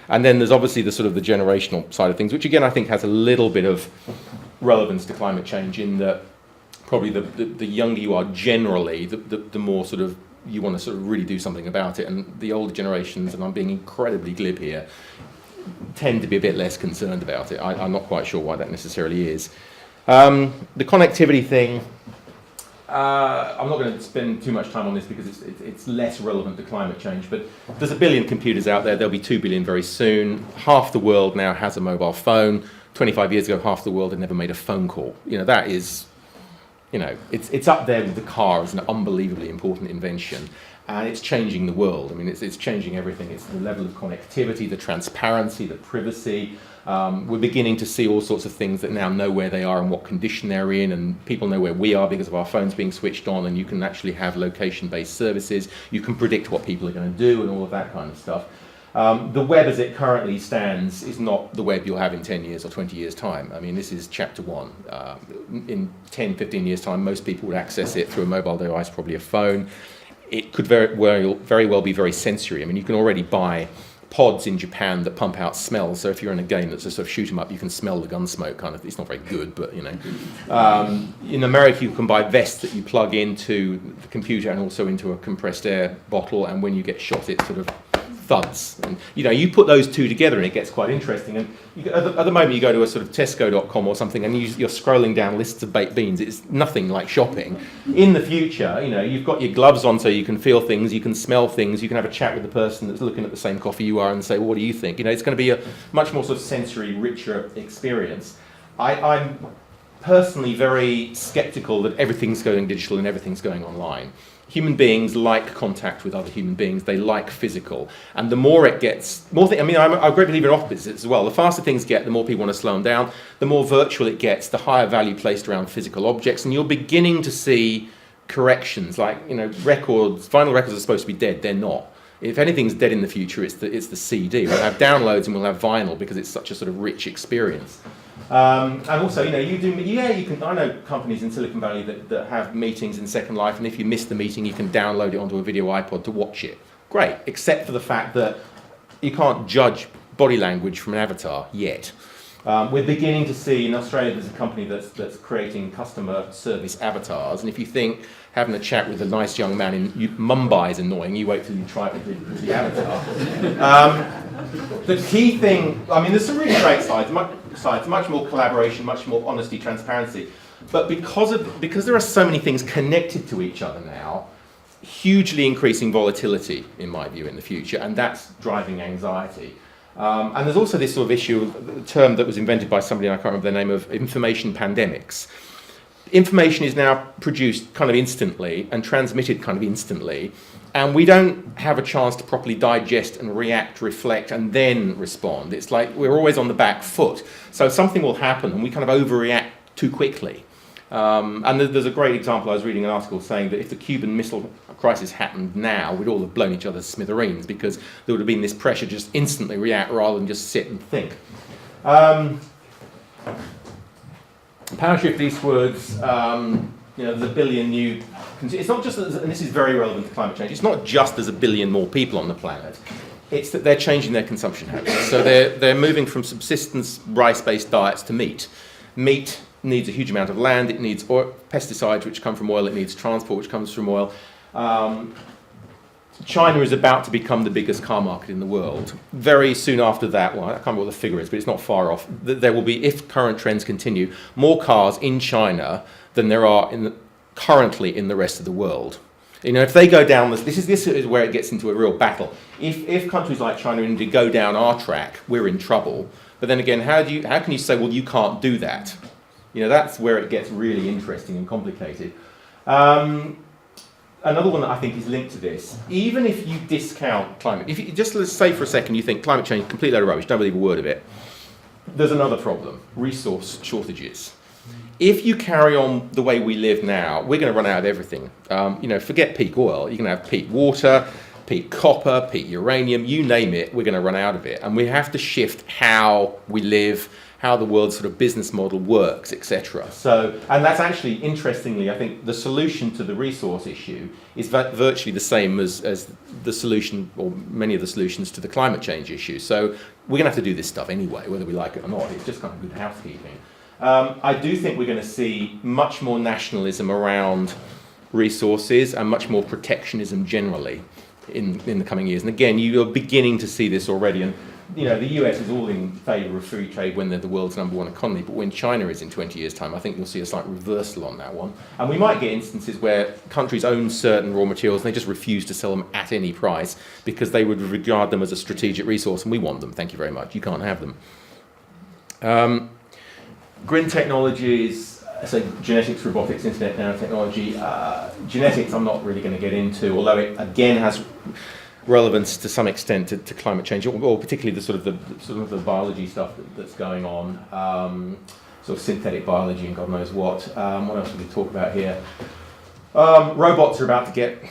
And then there's obviously the sort of the generational side of things, which again I think has a little bit of relevance to climate change in that probably the younger you are generally, the more sort of you want to sort of really do something about it. And the older generations, and I'm being incredibly glib here, tend to be a bit less concerned about it. I'm not quite sure why that necessarily is. The connectivity thing, I'm not going to spend too much time on this because it's less relevant to climate change, but there's 1 billion computers out there. There'll be 2 billion very soon. Half the world now has a mobile phone. 25 years ago, half the world had never made a phone call. That is, it's up there with the car as an unbelievably important invention. And it's changing the world. I mean, it's changing everything. It's the level of connectivity, the transparency, the privacy. We're beginning to see all sorts of things that now know where they are and what condition they're in, and people know where we are because of our phones being switched on, and you can actually have location-based services. You can predict what people are going to do and all of that kind of stuff. The web as it currently stands is not the web you'll have in 10 years or 20 years' time. I mean, this is chapter 1. In 10, 15 years' time, most people would access it through a mobile device, probably a phone. It could very well be very sensory. I mean, you can already buy pods in Japan that pump out smells. So if you're in a game that's a sort of shoot 'em up, you can smell the gun smoke. Kind of, it's not very good, but in America, you can buy vests that you plug into the computer and also into a compressed air bottle. And when you get shot, it sort of thuds. And you put those two together and it gets quite interesting. And at the moment you go to a sort of Tesco.com or something and you're scrolling down lists of baked beans. It's nothing like shopping. In the future, you've got your gloves on so you can feel things, you can smell things, you can have a chat with the person that's looking at the same coffee you are and say, well, what do you think? It's going to be a much more sort of sensory, richer experience. I'm personally very skeptical that everything's going digital and everything's going online. Human beings like contact with other human beings. They like physical. And the more it gets, I'm a great believer in opposites as well. The faster things get, the more people want to slow them down. The more virtual it gets, the higher value placed around physical objects. And you're beginning to see corrections, like, vinyl records are supposed to be dead. They're not. If anything's dead in the future, it's the CD. We'll have downloads and we'll have vinyl because it's such a sort of rich experience. And also, you can. I know companies in Silicon Valley that have meetings in Second Life, and if you miss the meeting, you can download it onto a video iPod to watch it. Great, except for the fact that you can't judge body language from an avatar yet. We're beginning to see in Australia there's a company that's creating customer service avatars, and if you think having a chat with a nice young man in Mumbai is annoying, you wait till you try it with the avatar. The key thing, there's some really great sides, much more collaboration, much more honesty, transparency. But because there are so many things connected to each other now, hugely increasing volatility, in my view, in the future, and that's driving anxiety. And there's also this sort of issue, a term that was invented by somebody, I can't remember the name of, information pandemics. Information is now produced kind of instantly and transmitted kind of instantly, and we don't have a chance to properly digest and react, reflect, and then respond. It's like we're always on the back foot. So something will happen and we kind of overreact too quickly. And there's a great example. I was reading an article saying that if the Cuban Missile Crisis happened now, we'd all have blown each other's smithereens because there would have been this pressure to just instantly react rather than just sit and think. PowerShift eastwards, there's 1 billion new... It's not just, and this is very relevant to climate change, it's not just there's 1 billion more people on the planet. It's that they're changing their consumption habits. So they're moving from subsistence rice-based diets to meat. Meat needs a huge amount of land, it needs pesticides which come from oil, it needs transport which comes from oil. China is about to become the biggest car market in the world. Very soon after that, I can't remember what the figure is, but it's not far off, there will be, if current trends continue, more cars in China than there are currently in the rest of the world. If they go down this is where it gets into a real battle. If countries like China and India go down our track, we're in trouble. But then again, how can you say, well, you can't do that? That's where it gets really interesting and complicated. Another one that I think is linked to this, even if you discount climate, if you just let's say for a second you think climate change is a complete load of rubbish, don't believe a word of it, there's another problem, resource shortages. If you carry on the way we live now, we're going to run out of everything. Forget peak oil, you're going to have peak water, peak copper, peak uranium, you name it, we're going to run out of it. And we have to shift how we live, how the world's sort of business model works, etc. So, and that's actually, interestingly, I think the solution to the resource issue is virtually the same as the solution, or many of the solutions to the climate change issue. So we're going to have to do this stuff anyway, whether we like it or not. It's just kind of good housekeeping. I do think we're going to see much more nationalism around resources and much more protectionism generally in the coming years. And again, you're beginning to see this already. And the US is all in favour of free trade when they're the world's #1 economy, but when China is in 20 years' time, I think you'll see a slight reversal on that one. And we might get instances where countries own certain raw materials and they just refuse to sell them at any price because they would regard them as a strategic resource, and we want them, thank you very much, you can't have them. Green technologies, so genetics, robotics, internet, nanotechnology. Genetics I'm not really going to get into, although it again has relevance to some extent to climate change, or particularly the sort of the biology stuff that's going on, sort of synthetic biology and God knows what. What else should we talk about here? Robots are about to get,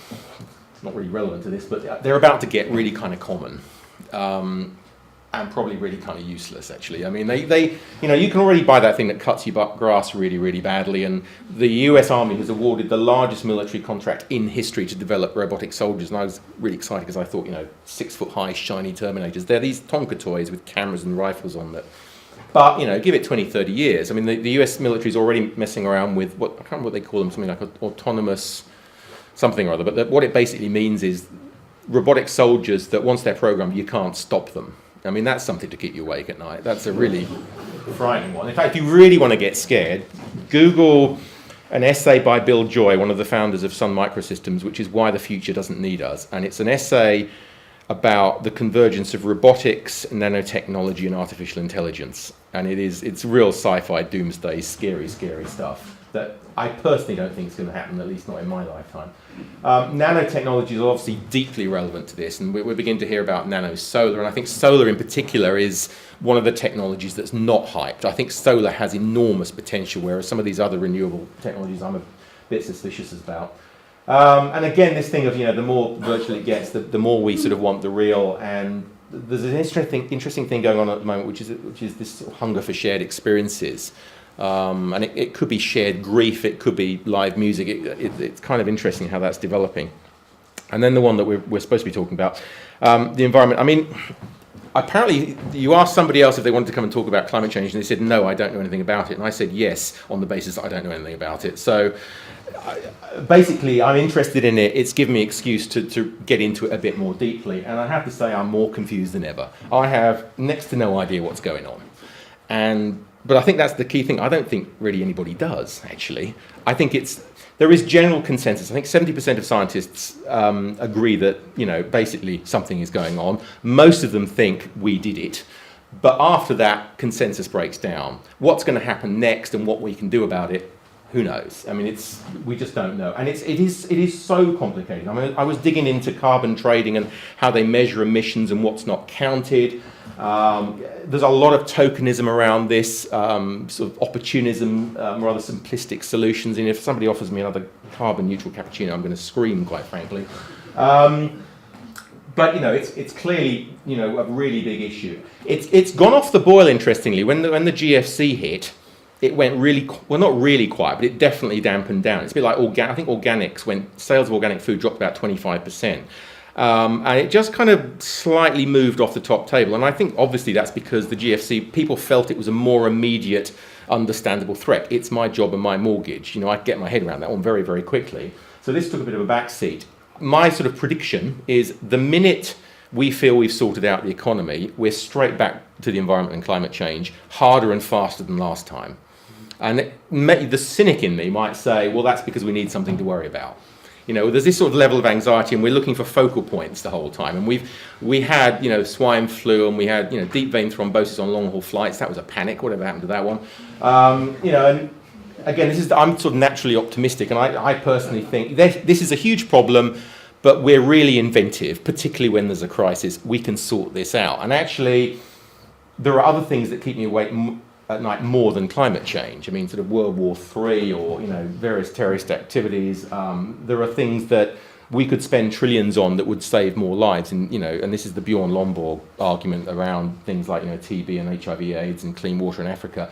it's not really relevant to this, but they're about to get really kind of common. And probably really kind of useless, actually. I mean, they you can already buy that thing that cuts your grass really, really badly, and the US Army has awarded the largest military contract in history to develop robotic soldiers, and I was really excited because I thought, 6-foot-high, shiny Terminators. They're these Tonka toys with cameras and rifles on that. But, give it 20, 30 years. I mean, the US military is already messing around with, I can't remember what they call them, something like autonomous something or other, but what it basically means is robotic soldiers that once they're programmed, you can't stop them. I mean, that's something to keep you awake at night. That's a really frightening one. In fact, if you really want to get scared, Google an essay by Bill Joy, one of the founders of Sun Microsystems, which is Why the Future Doesn't Need Us. And it's an essay about the convergence of robotics, nanotechnology, and artificial intelligence. And it's real sci-fi, doomsday, scary, scary stuff that I personally don't think is going to happen, at least not in my lifetime. Nanotechnology is obviously deeply relevant to this, and we're beginning to hear about nanosolar, and I think solar in particular is one of the technologies that's not hyped. I think solar has enormous potential, whereas some of these other renewable technologies I'm a bit suspicious about. And again, this thing of, the more virtual it gets, the more we sort of want the real, and there's an interesting thing going on at the moment, which is this sort of hunger for shared experiences. And it could be shared grief, it could be live music. It's kind of interesting how that's developing. And then the one that we're supposed to be talking about, the environment. I mean, apparently you asked somebody else if they wanted to come and talk about climate change, and they said, no, I don't know anything about it. And I said yes, on the basis that I don't know anything about it. So basically, I'm interested in it. It's given me an excuse to get into it a bit more deeply. And I have to say I'm more confused than ever. I have next to no idea what's going on. But I think that's the key thing. I don't think really anybody does, actually. I think there is general consensus. I think 70% of scientists agree that, basically something is going on. Most of them think we did it. But after that, consensus breaks down. What's going to happen next and what we can do about it, who knows? I mean, we just don't know. And it is so complicated. I mean, I was digging into carbon trading and how they measure emissions and what's not counted. There's a lot of tokenism around this, sort of opportunism, rather simplistic solutions. And if somebody offers me another carbon neutral cappuccino, I'm going to scream, quite frankly. But it's clearly a really big issue. It's gone off the boil. Interestingly, when the GFC hit, it went really not really quiet, but it definitely dampened down. It's a bit like I think sales of organic food dropped about 25%. And it just kind of slightly moved off the top table. And I think obviously that's because the GFC, people felt it was a more immediate, understandable threat. It's my job and my mortgage. I get my head around that one very, very quickly. So this took a bit of a backseat. My sort of prediction is the minute we feel we've sorted out the economy, we're straight back to the environment and climate change, harder and faster than last time. And the cynic in me might say, well, that's because we need something to worry about. There's this sort of level of anxiety, and we're looking for focal points the whole time. And we had, swine flu, and we had, deep vein thrombosis on long-haul flights. That was a panic. Whatever happened to that one? And again, I'm sort of naturally optimistic, and I personally think this is a huge problem, but we're really inventive, particularly when there's a crisis. We can sort this out. And actually, there are other things that keep me awake at night more than climate change. I mean, sort of World War III or, various terrorist activities. There are things that we could spend trillions on that would save more lives. And, you know, and this is the Bjorn Lomborg argument around things like, you know, TB and HIV/AIDS and clean water in Africa.